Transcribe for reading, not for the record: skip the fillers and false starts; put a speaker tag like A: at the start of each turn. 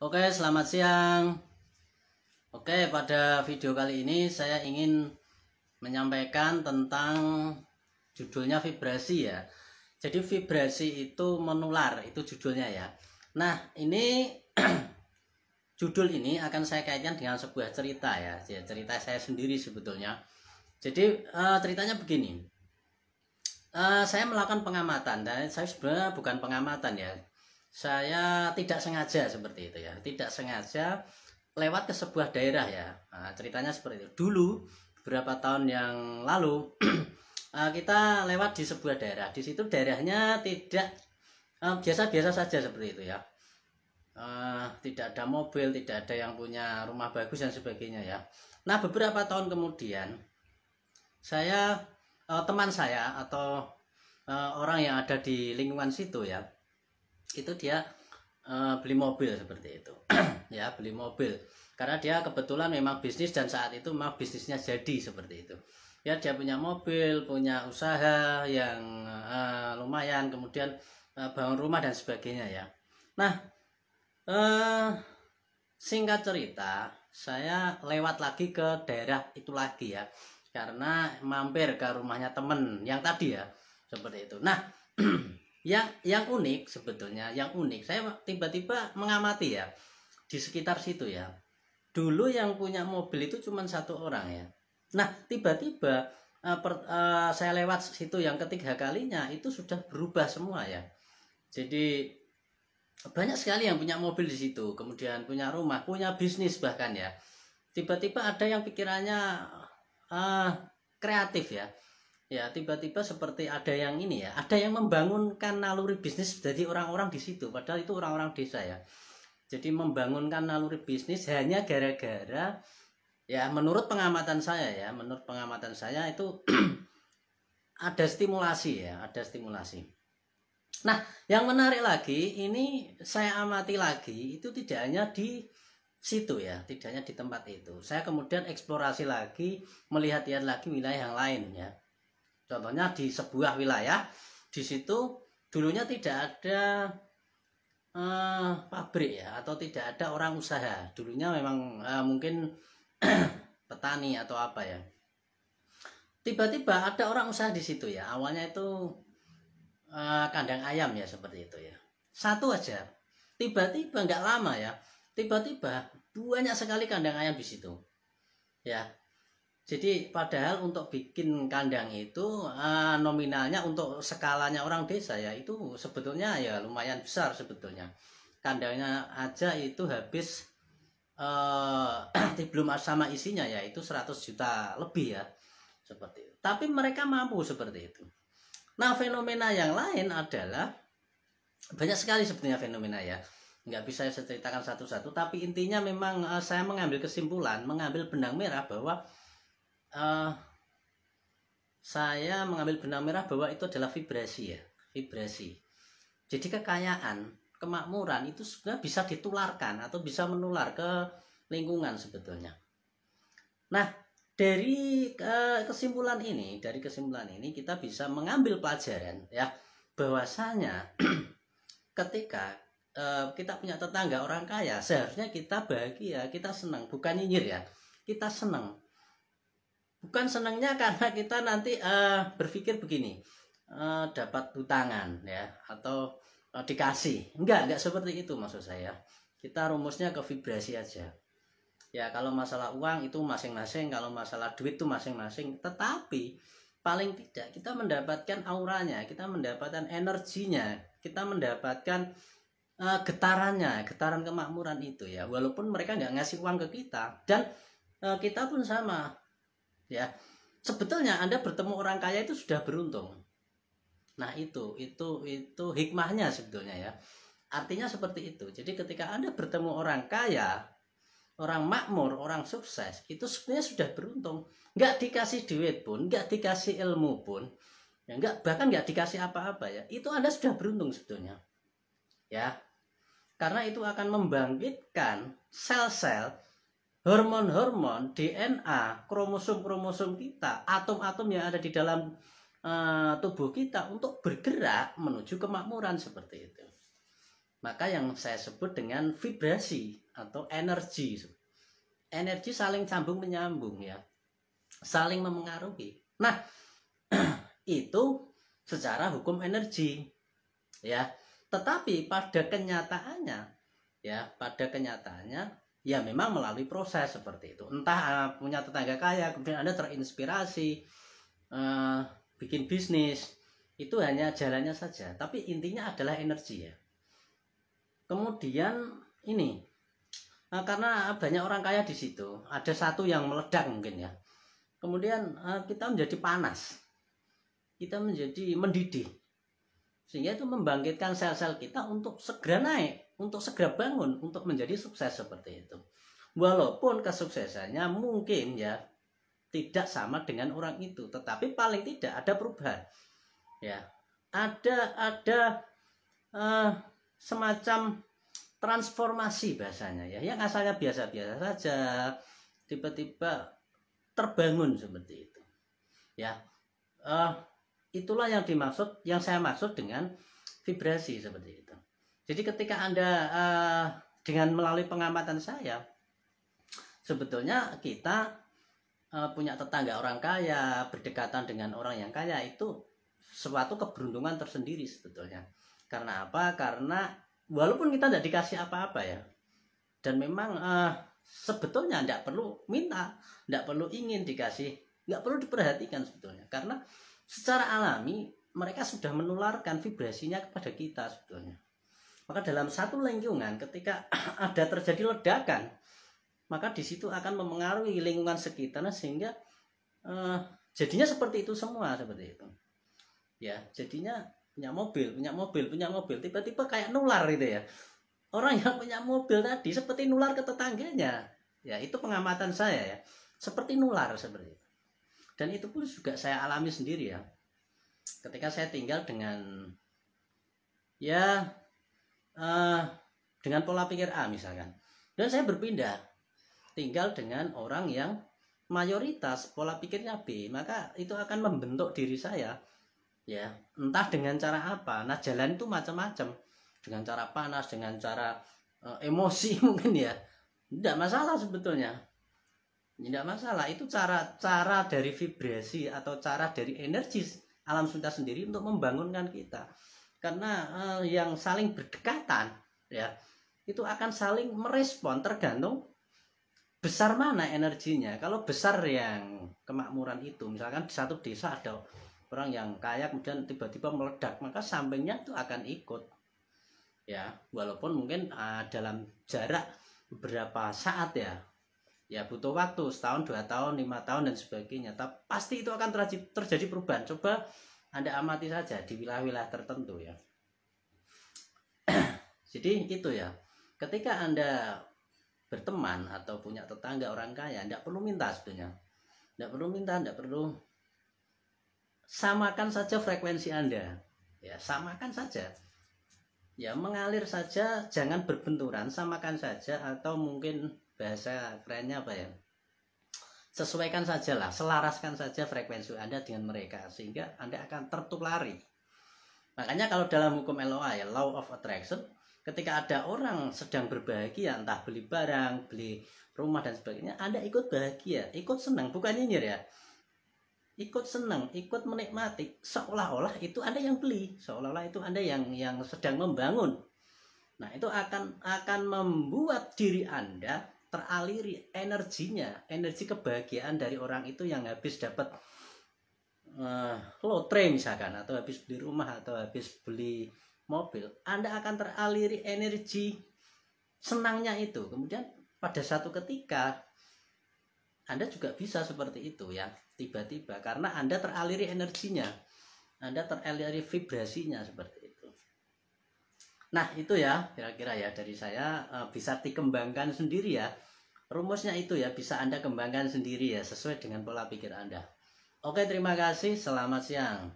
A: Oke, selamat siang. Oke, pada video kali ini saya ingin menyampaikan tentang judulnya vibrasi ya. Jadi vibrasi itu menular, itu judulnya ya. Nah, ini judul ini akan saya kaitkan dengan sebuah cerita ya. Cerita saya sendiri sebetulnya. Jadi ceritanya begini. Saya melakukan pengamatan dan saya sebenarnya bukan pengamatan ya. Saya tidak sengaja seperti itu ya. Tidak sengaja lewat ke sebuah daerah ya. Nah, ceritanya seperti itu. Dulu beberapa tahun yang lalu kita lewat di sebuah daerah. Di situ daerahnya tidak biasa-biasa saja seperti itu ya. Tidak ada mobil, tidak ada yang punya rumah bagus dan sebagainya ya. Nah, beberapa tahun kemudian saya teman saya atau orang yang ada di lingkungan situ ya, itu dia beli mobil seperti itu ya, beli mobil karena dia kebetulan memang bisnis dan saat itu memang bisnisnya jadi seperti itu ya. Dia punya mobil, punya usaha yang lumayan, kemudian bangun rumah dan sebagainya ya. Nah, singkat cerita, saya lewat lagi ke daerah itu lagi ya, karena mampir ke rumahnya temen yang tadi ya, seperti itu. Nah, yang unik sebetulnya, yang unik, saya tiba-tiba mengamati ya di sekitar situ ya. Dulu yang punya mobil itu cuma satu orang ya. Nah, tiba-tiba saya lewat situ yang ketiga kalinya itu sudah berubah semua ya. Jadi banyak sekali yang punya mobil di situ, kemudian punya rumah, punya bisnis bahkan ya. Tiba-tiba ada yang pikirannya kreatif ya. Ya, tiba-tiba seperti ada yang ini ya, ada yang membangunkan naluri bisnis dari orang-orang di situ, padahal itu orang-orang desa ya. Jadi membangunkan naluri bisnis hanya gara-gara ya, menurut pengamatan saya ya, menurut pengamatan saya itu ada stimulasi ya, ada stimulasi. Nah, yang menarik lagi ini saya amati lagi, itu tidak hanya di situ ya, tidak hanya di tempat itu. Saya kemudian eksplorasi lagi, melihat-lihat lagi wilayah yang lain ya. Contohnya di sebuah wilayah, di situ dulunya tidak ada pabrik ya, atau tidak ada orang usaha. Dulunya memang mungkin petani atau apa ya. Tiba-tiba ada orang usaha di situ ya. Awalnya itu kandang ayam ya, seperti itu ya. Satu aja. Tiba-tiba nggak lama ya. Tiba-tiba banyak sekali kandang ayam di situ. Ya. Jadi padahal untuk bikin kandang itu nominalnya untuk skalanya orang desa ya, itu sebetulnya ya lumayan besar sebetulnya. Kandangnya aja itu habis belum sama isinya ya, itu 100 juta lebih ya, seperti itu. Tapi mereka mampu seperti itu. Nah, fenomena yang lain adalah banyak sekali sebetulnya fenomena ya, nggak bisa saya ceritakan satu-satu, tapi intinya memang saya mengambil kesimpulan, mengambil benang merah bahwa saya mengambil benang merah bahwa itu adalah vibrasi ya, vibrasi. Jadi kekayaan, kemakmuran itu sebenarnya bisa ditularkan atau bisa menular ke lingkungan sebetulnya. Nah, dari kesimpulan ini kita bisa mengambil pelajaran ya, bahwasanya ketika kita punya tetangga orang kaya, seharusnya kita bahagia, kita senang, bukan nyinyir ya, kita senang. Bukan senangnya karena kita nanti berpikir begini, dapat hutangan ya, atau dikasih. Enggak seperti itu maksud saya. Kita rumusnya ke vibrasi aja. Ya, kalau masalah uang itu masing-masing, kalau masalah duit itu masing-masing. Tetapi paling tidak kita mendapatkan auranya, kita mendapatkan energinya, kita mendapatkan getarannya, getaran kemakmuran itu ya. Walaupun mereka nggak ngasih uang ke kita, dan kita pun sama. Ya, sebetulnya Anda bertemu orang kaya itu sudah beruntung. Nah, itu hikmahnya sebetulnya ya. Artinya seperti itu. Jadi ketika Anda bertemu orang kaya, orang makmur, orang sukses, itu sebenarnya sudah beruntung. Nggak dikasih duit pun, nggak dikasih ilmu pun, ya bahkan nggak dikasih apa-apa ya, itu Anda sudah beruntung sebetulnya. Ya. Karena itu akan membangkitkan sel-sel, hormon-hormon, DNA, kromosom-kromosom kita, atom-atom yang ada di dalam tubuh kita untuk bergerak menuju kemakmuran seperti itu. Maka yang saya sebut dengan vibrasi atau energi. Energi saling sambung menyambung ya, saling memengaruhi. Nah, itu secara hukum energi ya. Tetapi pada kenyataannya ya memang melalui proses seperti itu. Entah punya tetangga kaya kemudian Anda terinspirasi bikin bisnis, itu hanya jalannya saja, tapi intinya adalah energi ya. Kemudian ini karena banyak orang kaya di situ, ada satu yang meledak mungkin ya. Kemudian kita menjadi panas, kita menjadi mendidih, sehingga itu membangkitkan sel-sel kita untuk segera naik, untuk segera bangun, untuk menjadi sukses seperti itu. Walaupun kesuksesannya mungkin ya tidak sama dengan orang itu, tetapi paling tidak ada perubahan ya, ada semacam transformasi bahasanya ya, yang asalnya biasa-biasa saja tiba-tiba terbangun seperti itu ya. Itulah yang saya maksud dengan vibrasi seperti itu. Jadi ketika Anda dengan melalui pengamatan saya, sebetulnya kita punya tetangga orang kaya, berdekatan dengan orang yang kaya, itu suatu keberuntungan tersendiri sebetulnya. Karena apa? Karena walaupun kita tidak dikasih apa-apa ya, dan memang sebetulnya tidak perlu minta, tidak perlu ingin dikasih, nggak perlu diperhatikan sebetulnya, karena secara alami mereka sudah menularkan vibrasinya kepada kita sebetulnya. Maka dalam satu lingkungan ketika ada terjadi ledakan, maka di situ akan memengaruhi lingkungan sekitar, sehingga jadinya seperti itu semua seperti itu ya. Jadinya punya mobil, tiba-tiba kayak nular gitu ya. Orang yang punya mobil tadi seperti nular ke tetangganya ya. Itu pengamatan saya ya, seperti nular seperti itu. Dan itu pun juga saya alami sendiri ya, ketika saya tinggal dengan ya dengan pola pikir A misalkan, dan saya berpindah tinggal dengan orang yang mayoritas pola pikirnya B, maka itu akan membentuk diri saya ya, entah dengan cara apa. Nah, jalan itu macam-macam, dengan cara panas, dengan cara emosi mungkin ya, tidak masalah sebetulnya, tidak masalah. Itu cara dari vibrasi atau cara dari energi alam semesta sendiri untuk membangunkan kita. Karena yang saling berdekatan ya, itu akan saling merespon tergantung besar mana energinya. Kalau besar yang kemakmuran itu, misalkan di satu desa ada orang yang kaya kemudian tiba-tiba meledak, maka sampingnya itu akan ikut ya, walaupun mungkin dalam jarak beberapa saat ya butuh waktu setahun, 2 tahun, 5 tahun dan sebagainya, tapi pasti itu akan terjadi perubahan. Coba Anda amati saja di wilayah-wilayah tertentu ya. Jadi itu ya, ketika Anda berteman atau punya tetangga orang kaya, tidak perlu minta sebetulnya, tidak perlu, samakan saja frekuensi Anda ya, samakan saja ya, mengalir saja, jangan berbenturan, samakan saja, atau mungkin bahasa kerennya apa ya, sesuaikan saja lah, selaraskan saja frekuensi Anda dengan mereka, sehingga Anda akan tertulari. Makanya kalau dalam hukum LOA ya, Law of Attraction, ketika ada orang sedang berbahagia, entah beli barang, beli rumah dan sebagainya, Anda ikut bahagia, ikut senang, bukan nyinyir ya, ikut senang, ikut menikmati, seolah-olah itu Anda yang beli, seolah-olah itu Anda yang sedang membangun. Nah, itu akan membuat diri Anda teraliri energinya, energi kebahagiaan dari orang itu yang habis dapat lotre misalkan, atau habis beli rumah, atau habis beli mobil. Anda akan teraliri energi senangnya itu. Kemudian pada satu ketika Anda juga bisa seperti itu ya, tiba-tiba, karena Anda teraliri energinya, Anda teraliri vibrasinya seperti itu. Nah, itu ya kira-kira ya dari saya, bisa dikembangkan sendiri ya. Rumusnya itu ya, bisa Anda kembangkan sendiri ya, sesuai dengan pola pikir Anda. Oke, terima kasih. Selamat siang.